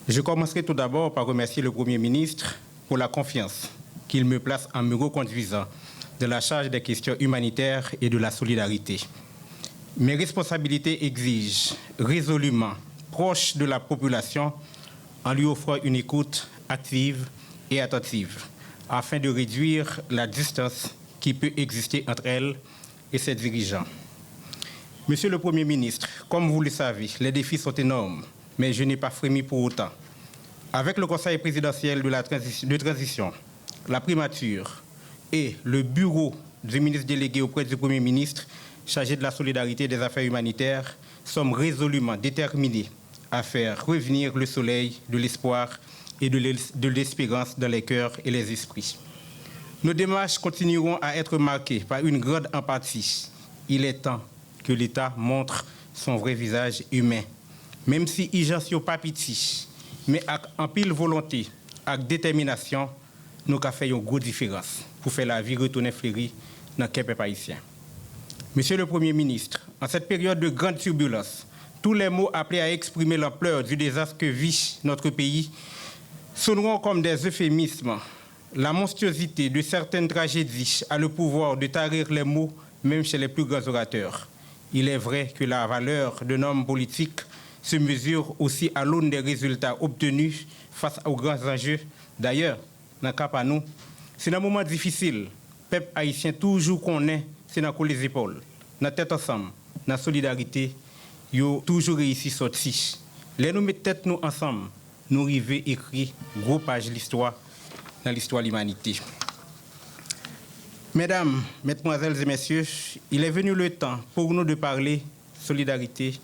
Je commencerai tout d'abord par remercier le Premier ministre pour la confiance qu'il me place en me reconduisant de la charge des questions humanitaires et de la solidarité. Mes responsabilités exigent résolument proche de la population en lui offrant une écoute active et attentive afin de réduire la distance qui peut exister entre elle et ses dirigeants. Monsieur le Premier ministre, comme vous le savez, les défis sont énormes, mais je n'ai pas frémi pour autant. Avec le Conseil présidentiel de transition, la primature et le bureau du ministre délégué auprès du Premier ministre chargé de la solidarité et des affaires humanitaires, sommes résolument déterminés à faire revenir le soleil de l'espoir et de l'espérance dans les cœurs et les esprits. Nos démarches continueront à être marquées par une grande empathie. Il est temps que l'État montre son vrai visage humain. Même si il n'y a pas pitié, mais en pile volonté, avec détermination, nous avons fait une grosse différence pour faire la vie retourner fleurie dans le peuple haïtien. Monsieur le Premier ministre, en cette période de grande turbulence, tous les mots appelés à exprimer l'ampleur du désastre que vit notre pays sonneront comme des euphémismes. La monstruosité de certaines tragédies a le pouvoir de tarir les mots, même chez les plus grands orateurs. Il est vrai que la valeur d'un homme politique se mesure aussi à l'aune des résultats obtenus face aux grands enjeux. D'ailleurs, dans le cas à nous, c'est un moment difficile. Le peuple haïtien toujours connaît, c'est dans les épaules, dans la tête ensemble, dans la solidarité, ils ont toujours réussi à sortir. Les nous mettons tête nous ensemble, nous arrivons à écrire gros page l'histoire dans l'histoire de l'humanité. Mesdames, Mesdemoiselles et Messieurs, il est venu le temps pour nous de parler solidarité,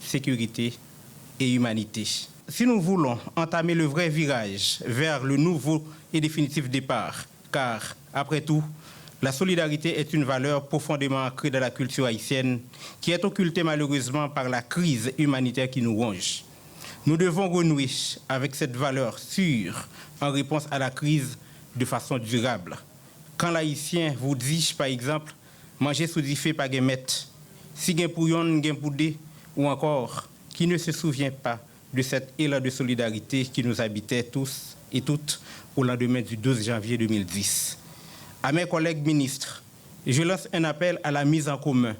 sécurité et humanité. Si nous voulons entamer le vrai virage vers le nouveau et définitif départ, car, après tout, la solidarité est une valeur profondément ancrée dans la culture haïtienne qui est occultée malheureusement par la crise humanitaire qui nous ronge. Nous devons renouer avec cette valeur sûre en réponse à la crise de façon durable. Quand l'haïtien vous dit, par exemple, manger sous du fait pas mettre, si gen pour yon, gen pour deux, ou encore, qui ne se souvient pas de cet élan de solidarité qui nous habitait tous et toutes au lendemain du 12 janvier 2010. À mes collègues ministres, je lance un appel à la mise en commun,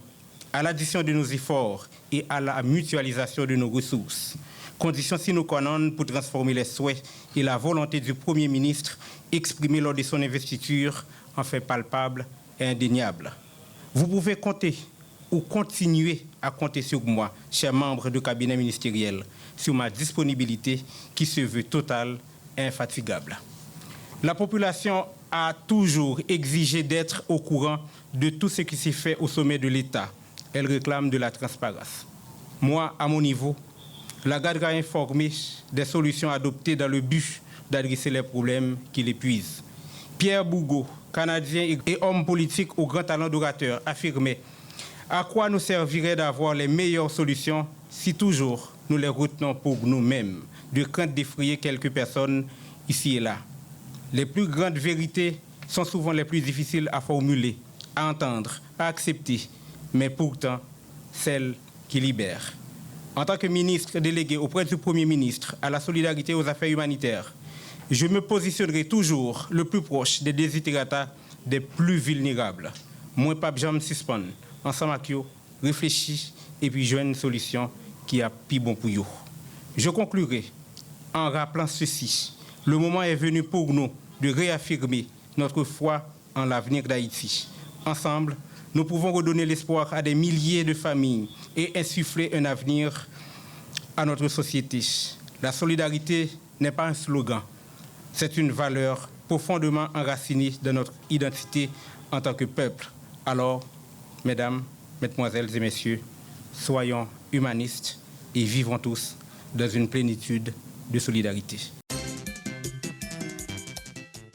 à l'addition de nos efforts et à la mutualisation de nos ressources. Condition sine qua non pour transformer les souhaits et la volonté du Premier ministre exprimés lors de son investiture en fait palpable et indéniable. Vous pouvez compter ou continuer à compter sur moi, chers membres du cabinet ministériel, sur ma disponibilité qui se veut totale et infatigable. La population a toujours exigé d'être au courant de tout ce qui s'est fait au sommet de l'État. Elle réclame de la transparence. Moi, à mon niveau, la garde a informé des solutions adoptées dans le but d'adresser les problèmes qui l'épuisent. Pierre Bougaud, Canadien et homme politique au grand talent d'orateur, affirmait à quoi nous servirait d'avoir les meilleures solutions si toujours nous les retenons pour nous-mêmes, de crainte d'effrayer quelques personnes ici et là. Les plus grandes vérités sont souvent les plus difficiles à formuler, à entendre, à accepter, mais pourtant celles qui libèrent. En tant que ministre délégué auprès du Premier ministre à la solidarité et aux affaires humanitaires, je me positionnerai toujours le plus proche des desiderata des plus vulnérables. Moi, pas jamais suspendre. Ensemble avec eux, réfléchir et puis joindre une solution qui a plus bon pour eux. Je conclurai en rappelant ceci. Le moment est venu pour nous de réaffirmer notre foi en l'avenir d'Haïti. Ensemble, nous pouvons redonner l'espoir à des milliers de familles et insuffler un avenir à notre société. La solidarité n'est pas un slogan, c'est une valeur profondément enracinée dans notre identité en tant que peuple. Alors, mesdames, mesdemoiselles et messieurs, soyons humanistes et vivons tous dans une plénitude de solidarité.